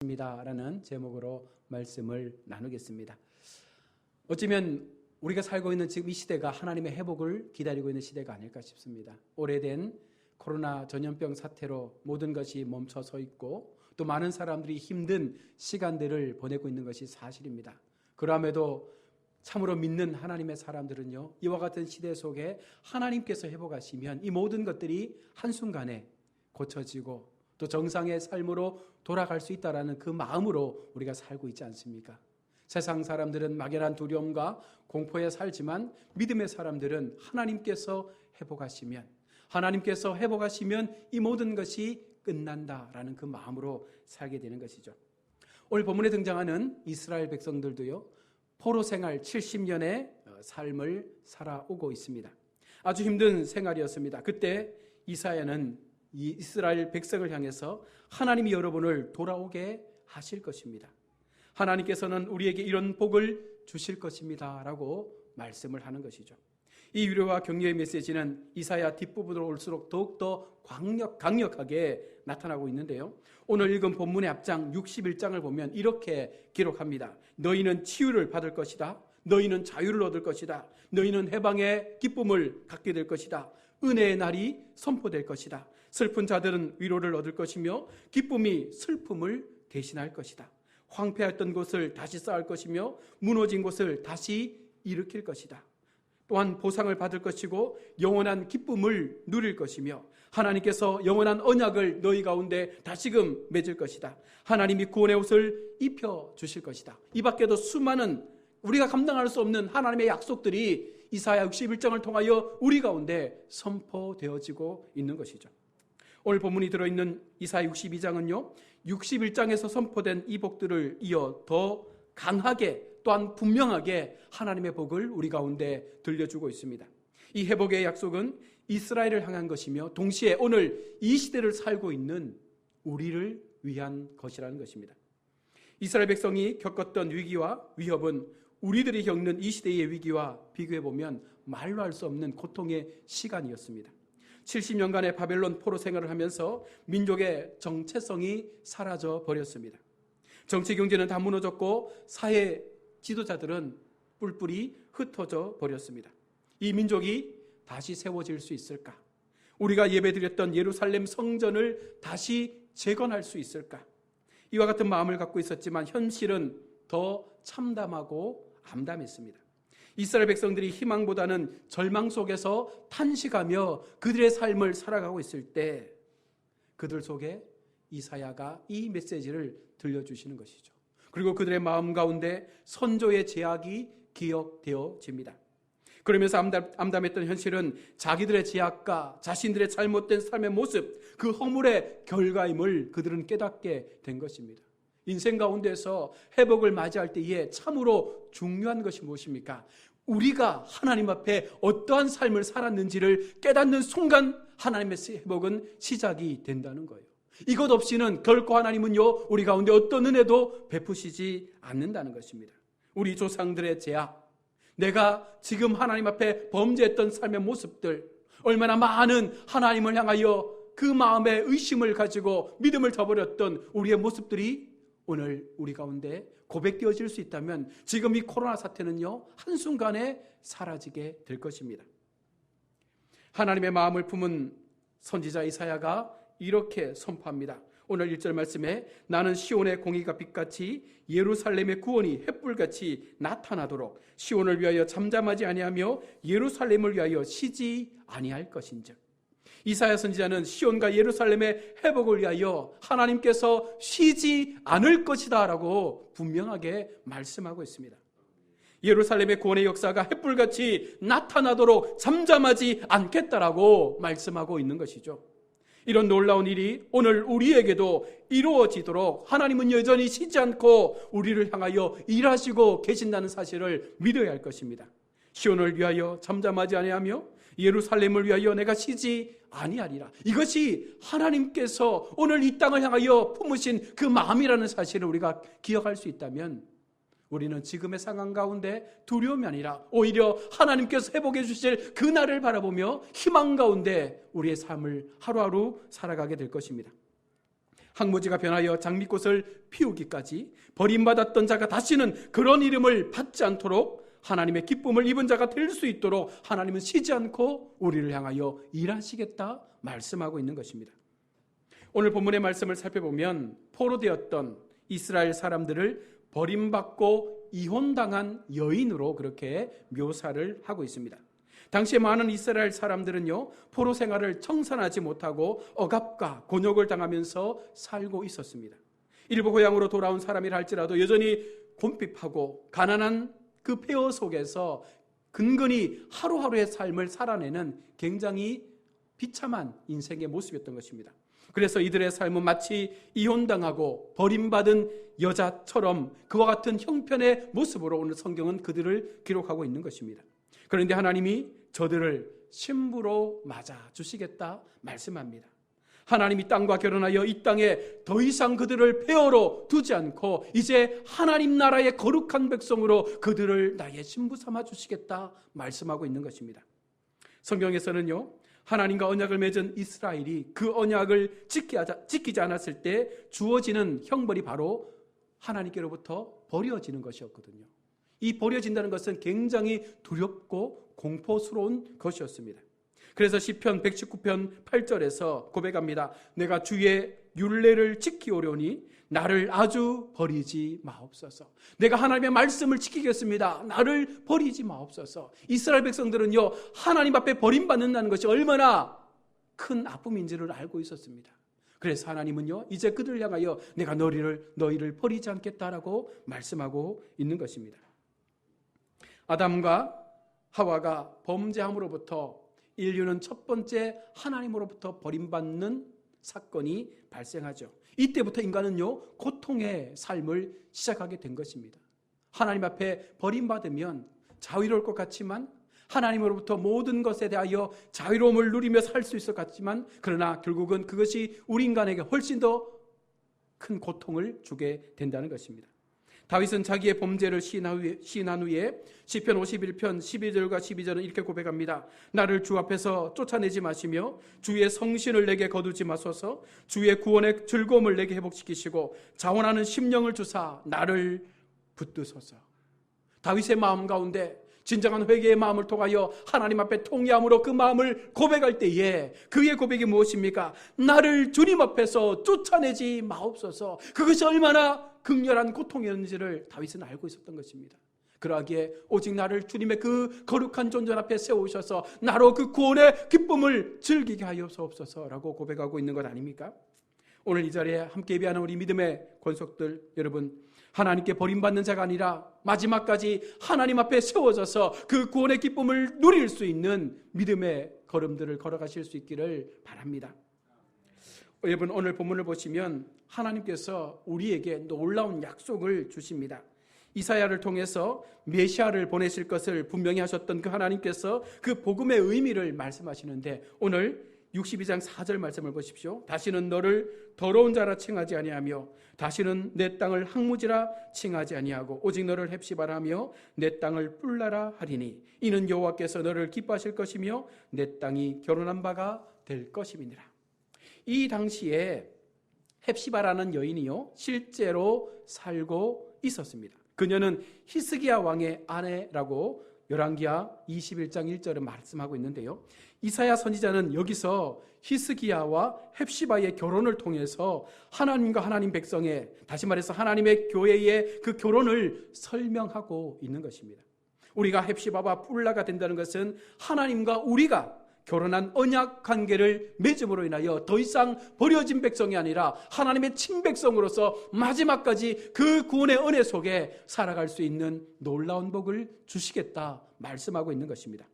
라는 제목으로 말씀을 나누겠습니다. 어쩌면 우리가 살고 있는 지금 이 시대가 하나님의 회복을 기다리고 있는 시대가 아닐까 싶습니다. 오래된 코로나 전염병 사태로 모든 것이 멈춰 서 있고 또 많은 사람들이 힘든 시간들을 보내고 있는 것이 사실입니다. 그럼에도 참으로 믿는 하나님의 사람들은요, 이와 같은 시대 속에 하나님께서 회복하시면 이 모든 것들이 한순간에 고쳐지고 또 정상의 삶으로 돌아갈 수 있다라는 그 마음으로 우리가 살고 있지 않습니까? 세상 사람들은 막연한 두려움과 공포에 살지만 믿음의 사람들은 하나님께서 회복하시면 이 모든 것이 끝난다라는 그 마음으로 살게 되는 것이죠. 오늘 본문에 등장하는 이스라엘 백성들도요, 포로 생활 70년의 삶을 살아오고 있습니다. 아주 힘든 생활이었습니다. 그때 이사야는 이 이스라엘 백성을 향해서 하나님이 여러분을 돌아오게 하실 것입니다. 하나님께서는 우리에게 이런 복을 주실 것입니다 라고 말씀을 하는 것이죠. 이 위로와 격려의 메시지는 이사야 뒷부분으로 올수록 더욱더 강력하게 나타나고 있는데요, 오늘 읽은 본문의 앞장 61장을 보면 이렇게 기록합니다. 너희는 치유를 받을 것이다. 너희는 자유를 얻을 것이다. 너희는 해방의 기쁨을 갖게 될 것이다. 은혜의 날이 선포될 것이다. 슬픈 자들은 위로를 얻을 것이며 기쁨이 슬픔을 대신할 것이다. 황폐했던 곳을 다시 쌓을 것이며 무너진 곳을 다시 일으킬 것이다. 또한 보상을 받을 것이고 영원한 기쁨을 누릴 것이며 하나님께서 영원한 언약을 너희 가운데 다시금 맺을 것이다. 하나님이 구원의 옷을 입혀주실 것이다. 이 밖에도 수많은 우리가 감당할 수 없는 하나님의 약속들이 이사야 61장을 통하여 우리 가운데 선포되어지고 있는 것이죠. 오늘 본문이 들어있는 이사야 62장은요, 61장에서 선포된 이 복들을 이어 더 강하게 또한 분명하게 하나님의 복을 우리 가운데 들려주고 있습니다. 이 회복의 약속은 이스라엘을 향한 것이며 동시에 오늘 이 시대를 살고 있는 우리를 위한 것이라는 것입니다. 이스라엘 백성이 겪었던 위기와 위협은 우리들이 겪는 이 시대의 위기와 비교해보면 말로 할 수 없는 고통의 시간이었습니다. 70년간의 바벨론 포로 생활을 하면서 민족의 정체성이 사라져 버렸습니다. 정치 경제는 다 무너졌고 사회 지도자들은 뿔뿔이 흩어져 버렸습니다. 이 민족이 다시 세워질 수 있을까? 우리가 예배드렸던 예루살렘 성전을 다시 재건할 수 있을까? 이와 같은 마음을 갖고 있었지만 현실은 더 참담하고 암담했습니다. 이스라엘 백성들이 희망보다는 절망 속에서 탄식하며 그들의 삶을 살아가고 있을 때 그들 속에 이사야가 이 메시지를 들려주시는 것이죠. 그리고 그들의 마음 가운데 선조의 제약이 기억되어집니다. 그러면서 암담했던 현실은 자기들의 제약과 자신들의 잘못된 삶의 모습, 그 허물의 결과임을 그들은 깨닫게 된 것입니다. 인생 가운데서 회복을 맞이할 때에 참으로 중요한 것이 무엇입니까? 우리가 하나님 앞에 어떠한 삶을 살았는지를 깨닫는 순간 하나님의 회복은 시작이 된다는 거예요. 이것 없이는 결코 하나님은요, 우리 가운데 어떤 은혜도 베푸시지 않는다는 것입니다. 우리 조상들의 죄악, 내가 지금 하나님 앞에 범죄했던 삶의 모습들, 얼마나 많은 하나님을 향하여 그 마음에 의심을 가지고 믿음을 저버렸던 우리의 모습들이 오늘 우리 가운데 고백되어질 수 있다면 지금 이 코로나 사태는요, 한순간에 사라지게 될 것입니다. 하나님의 마음을 품은 선지자 이사야가 이렇게 선포합니다. 오늘 1절 말씀에 나는 시온의 공의가 빛같이 예루살렘의 구원이 횃불같이 나타나도록 시온을 위하여 잠잠하지 아니하며 예루살렘을 위하여 쉬지 아니할 것인즉. 이사야 선지자는 시온과 예루살렘의 회복을 위하여 하나님께서 쉬지 않을 것이다 라고 분명하게 말씀하고 있습니다. 예루살렘의 구원의 역사가 횃불같이 나타나도록 잠잠하지 않겠다라고 말씀하고 있는 것이죠. 이런 놀라운 일이 오늘 우리에게도 이루어지도록 하나님은 여전히 쉬지 않고 우리를 향하여 일하시고 계신다는 사실을 믿어야 할 것입니다. 시온을 위하여 잠잠하지 아니하며 예루살렘을 위하여 내가 쉬지 아니하리라. 이것이 하나님께서 오늘 이 땅을 향하여 품으신 그 마음이라는 사실을 우리가 기억할 수 있다면 우리는 지금의 상황 가운데 두려움이 아니라 오히려 하나님께서 회복해 주실 그날을 바라보며 희망 가운데 우리의 삶을 하루하루 살아가게 될 것입니다. 항무지가 변하여 장미꽃을 피우기까지 버림받았던 자가 다시는 그런 이름을 받지 않도록 하나님의 기쁨을 입은 자가 될 수 있도록 하나님은 쉬지 않고 우리를 향하여 일하시겠다 말씀하고 있는 것입니다. 오늘 본문의 말씀을 살펴보면 포로되었던 이스라엘 사람들을 버림받고 이혼당한 여인으로 그렇게 묘사를 하고 있습니다. 당시에 많은 이스라엘 사람들은요, 포로 생활을 청산하지 못하고 억압과 곤욕을 당하면서 살고 있었습니다. 일부 고향으로 돌아온 사람이라 할지라도 여전히 곤핍하고 가난한 그 폐허 속에서 근근히 하루하루의 삶을 살아내는 굉장히 비참한 인생의 모습이었던 것입니다. 그래서 이들의 삶은 마치 이혼당하고 버림받은 여자처럼 그와 같은 형편의 모습으로 오늘 성경은 그들을 기록하고 있는 것입니다. 그런데 하나님이 저들을 신부로 맞아주시겠다 말씀합니다. 하나님이 땅과 결혼하여 이 땅에 더 이상 그들을 폐허로 두지 않고 이제 하나님 나라의 거룩한 백성으로 그들을 나의 신부 삼아 주시겠다 말씀하고 있는 것입니다. 성경에서는요, 하나님과 언약을 맺은 이스라엘이 그 언약을 지키지 않았을 때 주어지는 형벌이 바로 하나님께로부터 버려지는 것이었거든요. 이 버려진다는 것은 굉장히 두렵고 공포스러운 것이었습니다. 그래서 시편 119편 8절에서 고백합니다. 내가 주의 율례를 지키오려니 나를 아주 버리지 마옵소서. 내가 하나님의 말씀을 지키겠습니다. 나를 버리지 마옵소서. 이스라엘 백성들은요, 하나님 앞에 버림받는다는 것이 얼마나 큰 아픔인지를 알고 있었습니다. 그래서 하나님은요, 이제 그들을 향하여 내가 너희를 버리지 않겠다라고 말씀하고 있는 것입니다. 아담과 하와가 범죄함으로부터 인류는 첫 번째 하나님으로부터 버림받는 사건이 발생하죠. 이때부터 인간은요, 고통의 삶을 시작하게 된 것입니다. 하나님 앞에 버림받으면 자유로울 것 같지만, 하나님으로부터 모든 것에 대하여 자유로움을 누리며 살 수 있을 것 같지만, 그러나 결국은 그것이 우리 인간에게 훨씬 더 큰 고통을 주게 된다는 것입니다. 다윗은 자기의 범죄를 시인한 후에 시편 51편 11절과 12절은 이렇게 고백합니다. 나를 주 앞에서 쫓아내지 마시며 주의 성신을 내게 거두지 마소서. 주의 구원의 즐거움을 내게 회복시키시고 자원하는 심령을 주사 나를 붙드소서. 다윗의 마음 가운데 진정한 회개의 마음을 통하여 하나님 앞에 통회함으로 그 마음을 고백할 때에 그의 고백이 무엇입니까? 나를 주님 앞에서 쫓아내지 마옵소서. 그것이 얼마나 극렬한 고통이었는지를 다윗은 알고 있었던 것입니다. 그러하기에 오직 나를 주님의 그 거룩한 존전 앞에 세우셔서 나로 그 구원의 기쁨을 즐기게 하옵소서라고 고백하고 있는 것 아닙니까? 오늘 이 자리에 함께 예배하는 우리 믿음의 권속들 여러분, 하나님께 버림받는 자가 아니라 마지막까지 하나님 앞에 세워져서 그 구원의 기쁨을 누릴 수 있는 믿음의 걸음들을 걸어가실 수 있기를 바랍니다. 여러분, 오늘 본문을 보시면 하나님께서 우리에게 놀라운 약속을 주십니다. 이사야를 통해서 메시아를 보내실 것을 분명히 하셨던 그 하나님께서 그 복음의 의미를 말씀하시는데, 오늘 62장 4절 말씀을 보십시오. 다시는 너를 더러운 자라 칭하지 아니하며 다시는 내 땅을 항무지라 칭하지 아니하고 오직 너를 헵시바라 하며 내 땅을 뿔나라 하리니 이는 여호와께서 너를 기뻐하실 것이며 내 땅이 결혼한 바가 될 것임이니라. 이 당시에 헵시바라는 여인이요, 실제로 살고 있었습니다. 그녀는 히스기야 왕의 아내라고 열왕기하 21장 1절에 말씀하고 있는데요, 이사야 선지자는 여기서 히스기야와 헵시바의 결혼을 통해서 하나님과 하나님 백성의, 다시 말해서 하나님의 교회의 그 결혼을 설명하고 있는 것입니다. 우리가 헵시바와 뿔라가 된다는 것은 하나님과 우리가 결혼한 언약 관계를 맺음으로 인하여 더 이상 버려진 백성이 아니라 하나님의 친백성으로서 마지막까지 그 구원의 은혜 속에 살아갈 수 있는 놀라운 복을 주시겠다 말씀하고 있는 것입니다.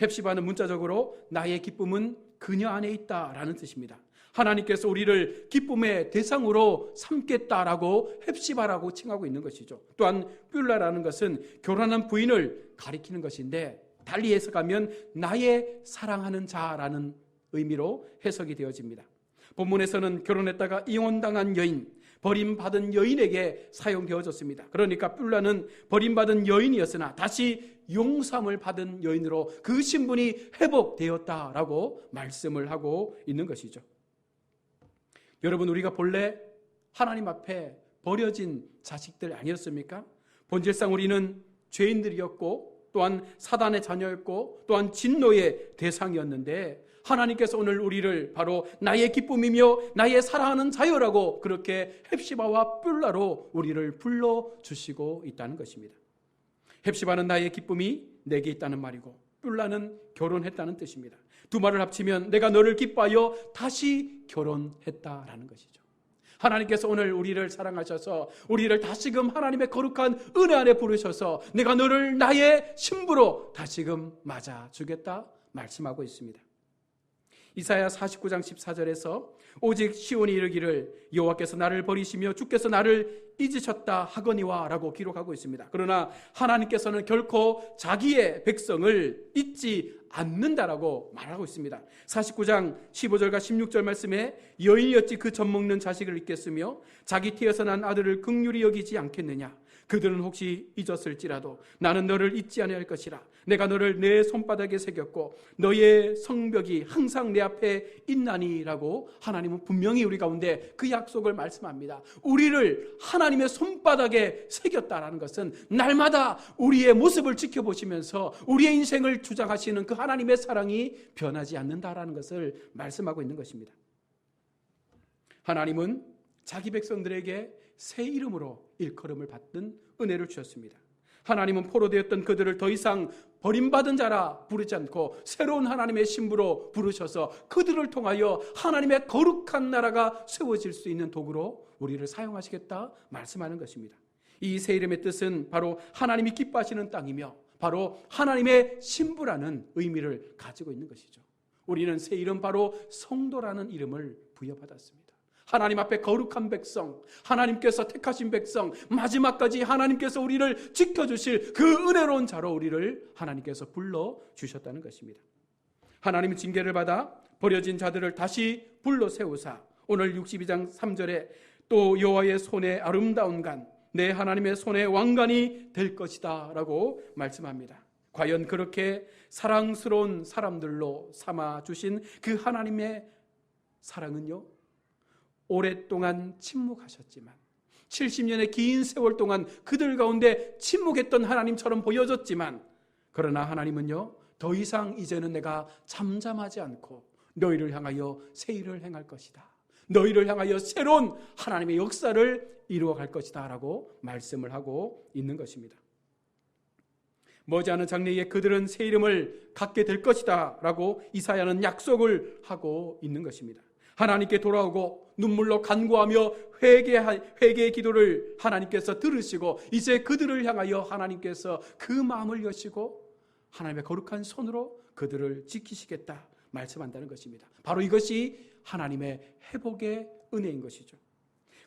헵시바는 문자적으로 나의 기쁨은 그녀 안에 있다라는 뜻입니다. 하나님께서 우리를 기쁨의 대상으로 삼겠다라고 헵시바라고 칭하고 있는 것이죠. 또한 뿔라라는 것은 결혼한 부인을 가리키는 것인데, 달리 해석하면 나의 사랑하는 자라는 의미로 해석이 되어집니다. 본문에서는 결혼했다가 이혼당한 여인, 버림받은 여인에게 사용되어졌습니다. 그러니까 뿔라는 버림받은 여인이었으나 다시 용서함을 받은 여인으로 그 신분이 회복되었다라고 말씀을 하고 있는 것이죠. 여러분, 우리가 본래 하나님 앞에 버려진 자식들 아니었습니까? 본질상 우리는 죄인들이었고 또한 사단의 자녀였고 또한 진노의 대상이었는데, 하나님께서 오늘 우리를 바로 나의 기쁨이며 나의 사랑하는 자녀라고 그렇게 헵시바와 뿔라로 우리를 불러주시고 있다는 것입니다. 헵시바는 나의 기쁨이 내게 있다는 말이고 뿔라는 결혼했다는 뜻입니다. 두 말을 합치면 내가 너를 기뻐하여 다시 결혼했다라는 것이죠. 하나님께서 오늘 우리를 사랑하셔서 우리를 다시금 하나님의 거룩한 은혜 안에 부르셔서 내가 너를 나의 신부로 다시금 맞아주겠다 말씀하고 있습니다. 이사야 49장 14절에서 오직 시온이 이르기를 여호와께서 나를 버리시며 주께서 나를 잊으셨다 하거니와 라고 기록하고 있습니다. 그러나 하나님께서는 결코 자기의 백성을 잊지 않는다라고 말하고 있습니다. 49장 15절과 16절 말씀에 여인이 어찌 그 젖먹는 자식을 잊겠으며 자기 태에서 난 아들을 긍휼히 여기지 않겠느냐. 그들은 혹시 잊었을지라도 나는 너를 잊지 아니할 것이라. 내가 너를 내 손바닥에 새겼고 너의 성벽이 항상 내 앞에 있나니라고 하나님은 분명히 우리 가운데 그 약속을 말씀합니다. 우리를 하나님의 손바닥에 새겼다라는 것은 날마다 우리의 모습을 지켜보시면서 우리의 인생을 주장하시는 그 하나님의 사랑이 변하지 않는다라는 것을 말씀하고 있는 것입니다. 하나님은 자기 백성들에게 새 이름으로 일컬음을 받는 은혜를 주셨습니다. 하나님은 포로되었던 그들을 더 이상 버림받은 자라 부르지 않고 새로운 하나님의 신부로 부르셔서 그들을 통하여 하나님의 거룩한 나라가 세워질 수 있는 도구로 우리를 사용하시겠다 말씀하는 것입니다. 이 새 이름의 뜻은 바로 하나님이 기뻐하시는 땅이며 바로 하나님의 신부라는 의미를 가지고 있는 것이죠. 우리는 새 이름 바로 성도라는 이름을 부여받았습니다. 하나님 앞에 거룩한 백성, 하나님께서 택하신 백성, 마지막까지 하나님께서 우리를 지켜주실 그 은혜로운 자로 우리를 하나님께서 불러주셨다는 것입니다. 하나님은 징계를 받아 버려진 자들을 다시 불러 세우사 오늘 62장 3절에 또 여호와의 손에 아름다운 간, 내 하나님의 손에 왕관이 될 것이다 라고 말씀합니다. 과연 그렇게 사랑스러운 사람들로 삼아주신 그 하나님의 사랑은요, 오랫동안 침묵하셨지만 70년의 긴 세월 동안 그들 가운데 침묵했던 하나님처럼 보여졌지만, 그러나 하나님은요, 더 이상 이제는 내가 잠잠하지 않고 너희를 향하여 새 일을 행할 것이다, 너희를 향하여 새로운 하나님의 역사를 이루어갈 것이다 라고 말씀을 하고 있는 것입니다. 머지않은 장래에 그들은 새 이름을 갖게 될 것이다 라고 이사야는 약속을 하고 있는 것입니다. 하나님께 돌아오고 눈물로 간구하며 회개의 기도를 하나님께서 들으시고 이제 그들을 향하여 하나님께서 그 마음을 여시고 하나님의 거룩한 손으로 그들을 지키시겠다 말씀한다는 것입니다. 바로 이것이 하나님의 회복의 은혜인 것이죠.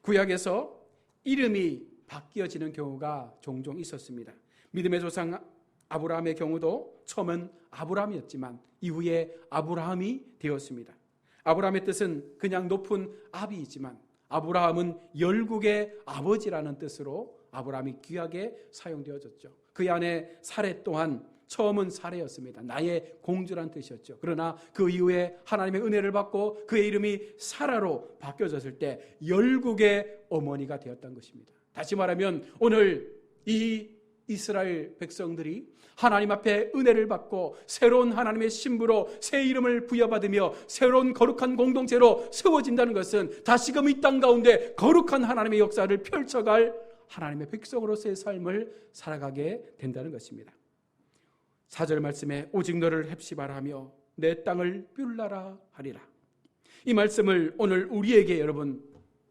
구약에서 이름이 바뀌어지는 경우가 종종 있었습니다. 믿음의 조상 아브라함의 경우도 처음은 아브라함이었지만 이후에 아브라함이 되었습니다. 아브라함의 뜻은 그냥 높은 아비이지만 아브라함은 열국의 아버지라는 뜻으로 아브라함이 귀하게 사용되어졌죠. 그 안에 사레 또한 처음은 사레였습니다. 나의 공주란 뜻이었죠. 그러나 그 이후에 하나님의 은혜를 받고 그의 이름이 사라로 바뀌어졌을 때 열국의 어머니가 되었던 것입니다. 다시 말하면 오늘 이 이스라엘 백성들이 하나님 앞에 은혜를 받고 새로운 하나님의 신부로 새 이름을 부여받으며 새로운 거룩한 공동체로 세워진다는 것은 다시금 이 땅 가운데 거룩한 하나님의 역사를 펼쳐갈 하나님의 백성으로서의 삶을 살아가게 된다는 것입니다. 4절 말씀에 오직 너를 헵시바라 하며 내 땅을 뿔라라 하리라. 이 말씀을 오늘 우리에게 여러분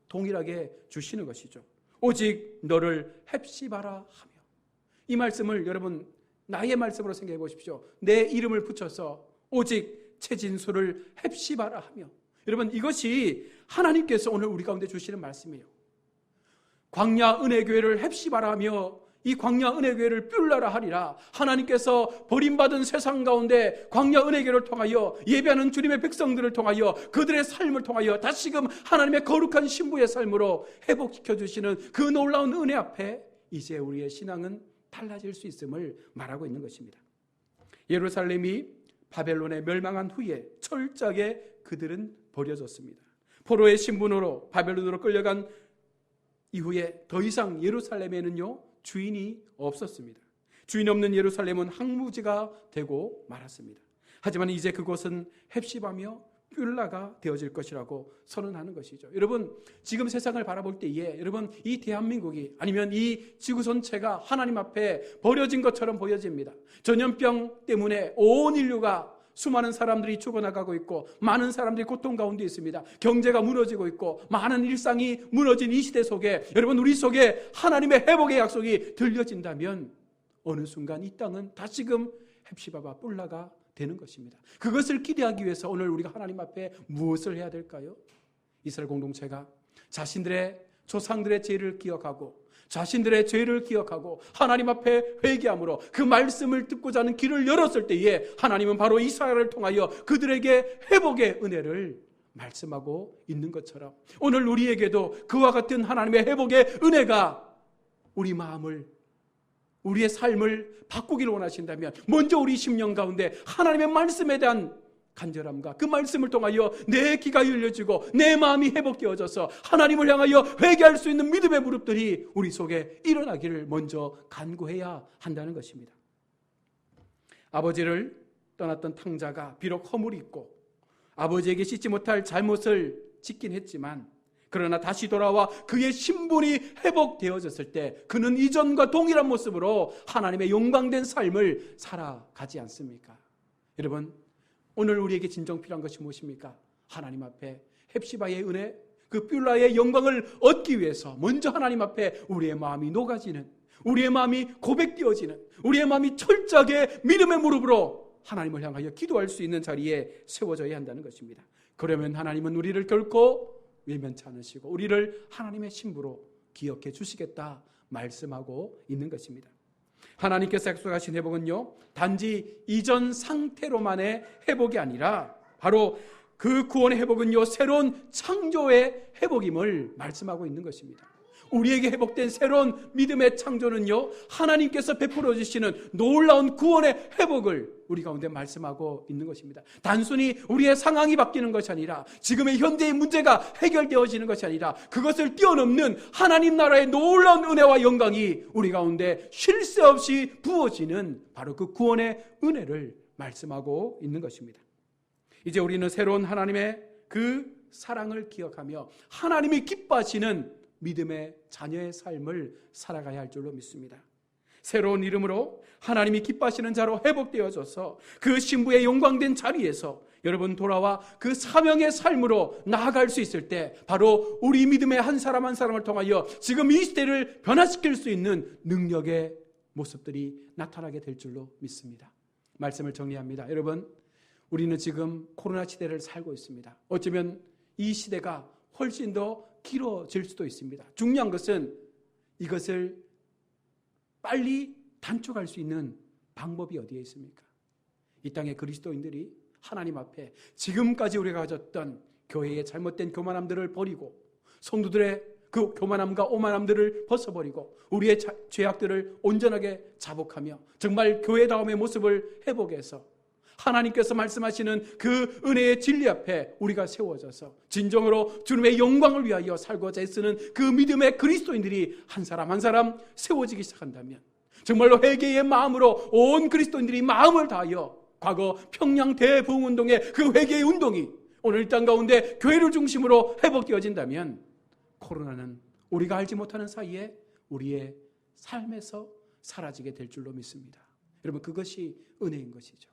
동일하게 주시는 것이죠. 오직 너를 헵시바라 하며, 이 말씀을 여러분 나의 말씀으로 생각해 보십시오. 내 이름을 붙여서 오직 최진수를 헵시바라 하며, 여러분 이것이 하나님께서 오늘 우리 가운데 주시는 말씀이에요. 광야 은혜교회를 헵시바라 하며 이 광야 은혜교회를 뿔라라 하리라. 하나님께서 버림받은 세상 가운데 광야 은혜교회를 통하여 예배하는 주님의 백성들을 통하여 그들의 삶을 통하여 다시금 하나님의 거룩한 신부의 삶으로 회복시켜 주시는 그 놀라운 은혜 앞에 이제 우리의 신앙은 달라질 수 있음을 말하고 있는 것입니다. 예루살렘이 바벨론에 멸망한 후에 철저하게 그들은 버려졌습니다. 포로의 신분으로 바벨론으로 끌려간 이후에 더 이상 예루살렘에는요 주인이 없었습니다. 주인 없는 예루살렘은 항무지가 되고 말았습니다. 하지만 이제 그곳은 헵시바며 뷸라가 되어질 것이라고 선언하는 것이죠. 여러분, 지금 세상을 바라볼 때에 여러분 이 대한민국이 아니면 이 지구 전체가 하나님 앞에 버려진 것처럼 보여집니다. 전염병 때문에 온 인류가 수많은 사람들이 죽어나가고 있고 많은 사람들이 고통 가운데 있습니다. 경제가 무너지고 있고 많은 일상이 무너진 이 시대 속에 여러분 우리 속에 하나님의 회복의 약속이 들려진다면 어느 순간 이 땅은 다시금 헵시바와 뿔라가 되는 것입니다. 그것을 기대하기 위해서 오늘 우리가 하나님 앞에 무엇을 해야 될까요? 이스라엘 공동체가 자신들의 조상들의 죄를 기억하고 자신들의 죄를 기억하고 하나님 앞에 회개함으로 그 말씀을 듣고자 하는 길을 열었을 때에 하나님은 바로 이스라엘을 통하여 그들에게 회복의 은혜를 말씀하고 있는 것처럼 오늘 우리에게도 그와 같은 하나님의 회복의 은혜가 우리 마음을 우리의 삶을 바꾸기를 원하신다면 먼저 우리 심령 가운데 하나님의 말씀에 대한 간절함과 그 말씀을 통하여 내 귀가 열려지고 내 마음이 회복되어져서 하나님을 향하여 회개할 수 있는 믿음의 무릎들이 우리 속에 일어나기를 먼저 간구해야 한다는 것입니다. 아버지를 떠났던 탕자가 비록 허물이 있고 아버지에게 씻지 못할 잘못을 짓긴 했지만 그러나 다시 돌아와 그의 신분이 회복되어졌을 때 그는 이전과 동일한 모습으로 하나님의 영광된 삶을 살아가지 않습니까? 여러분, 오늘 우리에게 진정 필요한 것이 무엇입니까? 하나님 앞에 헵시바의 은혜, 그 뷸라의 영광을 얻기 위해서 먼저 하나님 앞에 우리의 마음이 녹아지는, 우리의 마음이 고백되어지는, 우리의 마음이 철저하게 믿음의 무릎으로 하나님을 향하여 기도할 수 있는 자리에 세워져야 한다는 것입니다. 그러면 하나님은 우리를 결코 외면치 않으시고 우리를 하나님의 신부로 기억해 주시겠다 말씀하고 있는 것입니다. 하나님께서 약속하신 회복은요 단지 이전 상태로만의 회복이 아니라 바로 그 구원의 회복은요 새로운 창조의 회복임을 말씀하고 있는 것입니다. 우리에게 회복된 새로운 믿음의 창조는요 하나님께서 베풀어 주시는 놀라운 구원의 회복을 우리 가운데 말씀하고 있는 것입니다. 단순히 우리의 상황이 바뀌는 것이 아니라 지금의 현재의 문제가 해결되어지는 것이 아니라 그것을 뛰어넘는 하나님 나라의 놀라운 은혜와 영광이 우리 가운데 쉴 새 없이 부어지는 바로 그 구원의 은혜를 말씀하고 있는 것입니다. 이제 우리는 새로운 하나님의 그 사랑을 기억하며 하나님이 기뻐하시는 믿음의 자녀의 삶을 살아가야 할 줄로 믿습니다. 새로운 이름으로 하나님이 기뻐하시는 자로 회복되어져서 그 신부의 영광된 자리에서 여러분 돌아와 그 사명의 삶으로 나아갈 수 있을 때 바로 우리 믿음의 한 사람 한 사람을 통하여 지금 이 시대를 변화시킬 수 있는 능력의 모습들이 나타나게 될 줄로 믿습니다. 말씀을 정리합니다. 여러분, 우리는 지금 코로나 시대를 살고 있습니다. 어쩌면 이 시대가 훨씬 더 길어질 수도 있습니다. 중요한 것은 이것을 빨리 단축할 수 있는 방법이 어디에 있습니까? 이 땅의 그리스도인들이 하나님 앞에 지금까지 우리가 가졌던 교회의 잘못된 교만함들을 버리고 성도들의 그 교만함과 오만함들을 벗어버리고 우리의 죄악들을 온전하게 자복하며 정말 교회다움의 모습을 회복해서 하나님께서 말씀하시는 그 은혜의 진리 앞에 우리가 세워져서 진정으로 주님의 영광을 위하여 살고자 애쓰는 그 믿음의 그리스도인들이 한 사람 한 사람 세워지기 시작한다면 정말로 회개의 마음으로 온 그리스도인들이 마음을 다하여 과거 평양 대부흥운동의 그 회개의 운동이 오늘 이 땅 가운데 교회를 중심으로 회복되어진다면 코로나는 우리가 알지 못하는 사이에 우리의 삶에서 사라지게 될 줄로 믿습니다. 여러분, 그것이 은혜인 것이죠.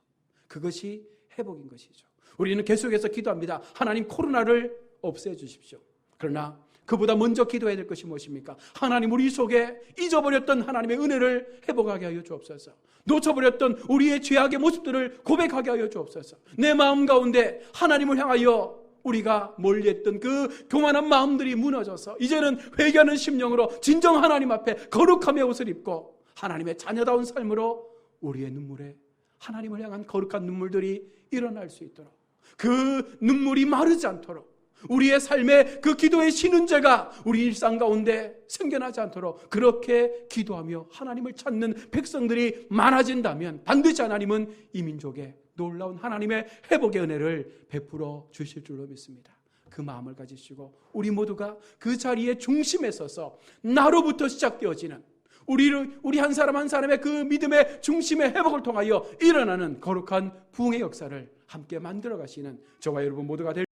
그것이 회복인 것이죠. 우리는 계속해서 기도합니다. 하나님, 코로나를 없애주십시오. 그러나 그보다 먼저 기도해야 될 것이 무엇입니까? 하나님, 우리 속에 잊어버렸던 하나님의 은혜를 회복하게 하여 주옵소서. 놓쳐버렸던 우리의 죄악의 모습들을 고백하게 하여 주옵소서. 내 마음 가운데 하나님을 향하여 우리가 멀리했던 그 교만한 마음들이 무너져서 이제는 회개하는 심령으로 진정 하나님 앞에 거룩함의 옷을 입고 하나님의 자녀다운 삶으로 우리의 눈물에 하나님을 향한 거룩한 눈물들이 일어날 수 있도록, 그 눈물이 마르지 않도록, 우리의 삶에 그 기도의 신은제가 우리 일상 가운데 생겨나지 않도록 그렇게 기도하며 하나님을 찾는 백성들이 많아진다면 반드시 하나님은 이 민족에 놀라운 하나님의 회복의 은혜를 베풀어 주실 줄로 믿습니다. 그 마음을 가지시고 우리 모두가 그 자리의 중심에 서서 나로부터 시작되어지는 우리 한 사람 한 사람의 그 믿음의 중심의 회복을 통하여 일어나는 거룩한 부흥의 역사를 함께 만들어 가시는 저와 여러분 모두가 될